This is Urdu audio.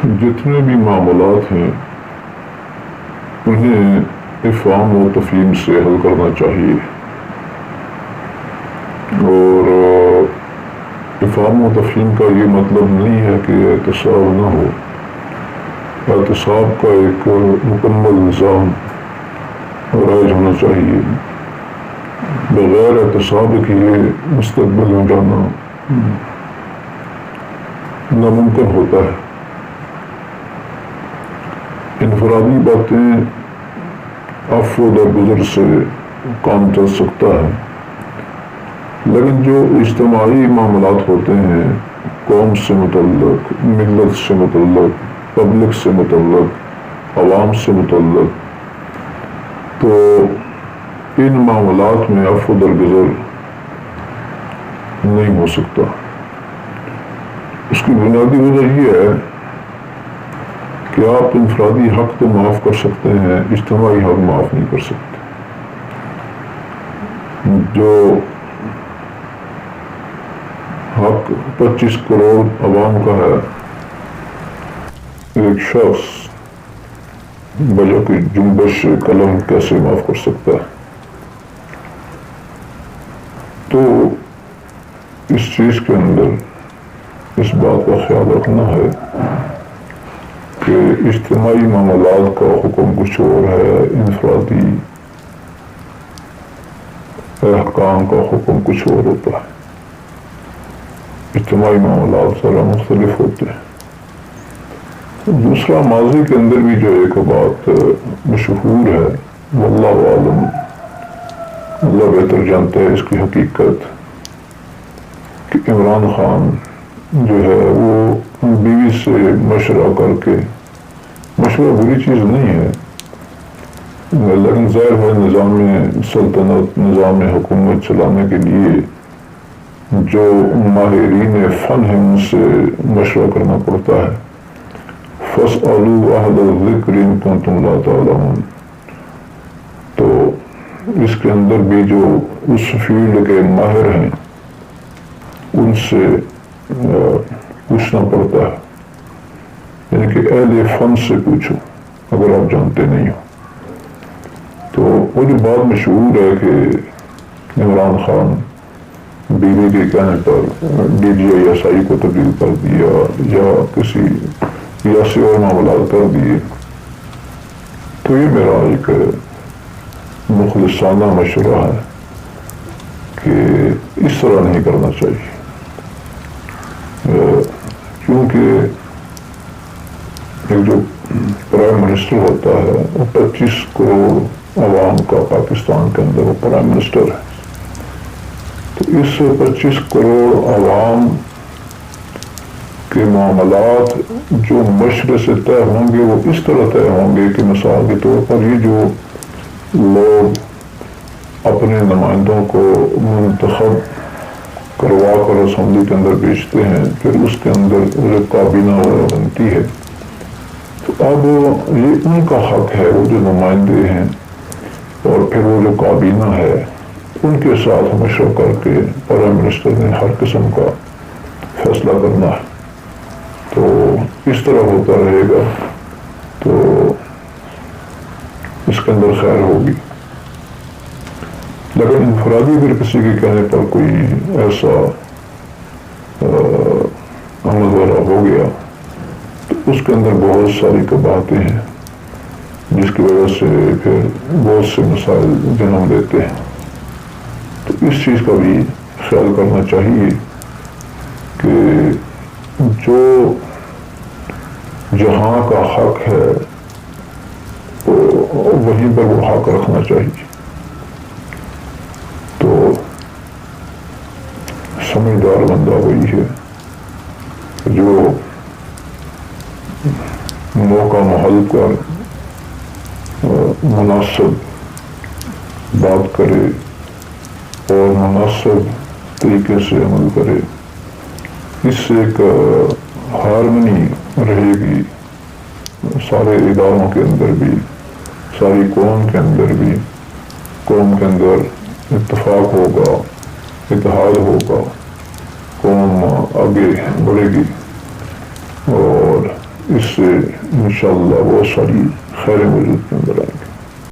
جتنے بھی معاملات ہیں انہیں افہام و تفہیم سے حل کرنا چاہیے، اور افہام و تفہیم کا یہ مطلب نہیں ہے کہ احتساب نہ ہو۔ احتساب کا ایک مکمل نظام رائج ہونا چاہیے۔ بغیر احتساب کیے مستقبل میں جانا ناممکن ہوتا ہے۔ انفرادی باتیں عفو و درگزر سے کام چل سکتا ہے، لیکن جو اجتماعی معاملات ہوتے ہیں، قوم سے متعلق، ملت سے متعلق، پبلک سے متعلق، عوام سے متعلق، تو ان معاملات میں عفو و درگزر نہیں ہو سکتا۔ اس کی بنیادی وجہ یہ ہے کہ آپ انفرادی حق تو معاف کر سکتے ہیں، اجتماعی حق معاف نہیں کر سکتے۔ جو حق 25 کروڑ عوام کا ہے، ایک شخص بجا کی جنبش قلم کیسے معاف کر سکتا ہے؟ تو اس چیز کے اندر اس بات کا خیال رکھنا ہے کہ اجتماعی معاملات کا حکم کچھ اور ہے، انفرادی احکام کا حکم کچھ اور ہوتا ہے۔ اجتماعی معاملات ذرا مختلف ہوتے ہیں۔ دوسرا، ماضی کے اندر بھی جو ایک بات مشہور ہے، واللہ عالم، اللہ بہتر جانتا ہے اس کی حقیقت، کہ عمران خان جو ہے وہ بیوی سے مشورہ کر کے، مشورہ بری چیز نہیں ہے، لیکن ظاہر ہے نظام سلطنت، نظام حکومت چلانے کے لیے جو ماہرین فن ہیں ان سے مشورہ کرنا پڑتا ہے۔ فَاسْأَلُوا أَهْلَ الذِّكْرِ إِن كُنتُمْ لَا تَعْلَمُونَ۔ تو اس کے اندر بھی جو اس فیلڈ کے ماہر ہیں ان سے پوچھنا پڑتا ہے، یعنی کہ اہل فن سے پوچھو اگر آپ جانتے نہیں ہو۔ تو وہ جو بات مشہور ہے کہ عمران خان بیوی کے کہنے پر D G I S I کو تبدیل کر دیا یا کسی سیاسی اور معاملات کر دیے، تو یہ میرا ایک مخلصانہ مشورہ ہے کہ اس طرح نہیں کرنا چاہیے، کیونکہ ایک جو پرائم منسٹر ہوتا ہے وہ 25 کروڑ عوام کا پاکستان کے اندر وہ پرائم منسٹر ہے۔ تو اس 25 کروڑ عوام کے معاملات جو مشورے سے طے ہوں گے وہ اس طرح طے ہوں گے کہ مثال کے طور پر یہ جو لوگ اپنے نمائندوں کو منتخب کروا کر اسمبلی کے اندر بھیجتے ہیں، پھر اس کے اندر جو کابینہ بنتی ہے، تو اب یہ ان کا حق ہے، وہ جو نمائندے ہیں اور پھر وہ جو کابینہ ہے ان کے ساتھ مشورہ کر کے پرائم منسٹر نے ہر قسم کا فیصلہ کرنا ہے۔ تو اس طرح ہوتا رہے گا تو اس کے اندر خیر ہوگی۔ لیکن انفرادی اگر کسی کے کہنے پر کوئی ایسا عمل وغیرہ ہو گیا تو اس کے اندر بہت ساری قباحتیں ہیں جس کی وجہ سے پھر بہت سے مسائل جنم لیتے ہیں۔ تو اس چیز کا بھی خیال کرنا چاہیے کہ جو جہاں کا حق ہے وہیں پر وہ حق رکھنا چاہیے۔ تو سمجھدار بندہ وہی ہے جو موقع محل پر مناسب بات کرے اور مناسب طریقے سے عمل کرے۔ اس سے ایک ہارمنی رہے گی سارے اداروں کے اندر بھی، ساری قوم کے اندر بھی، قوم کے اندر اتفاق ہوگا، اتحاد ہوگا، قوم آگے بڑھے گی اور اس سے انشاءاللہ بہت ساری خیریں موجود کے اندر آئیں.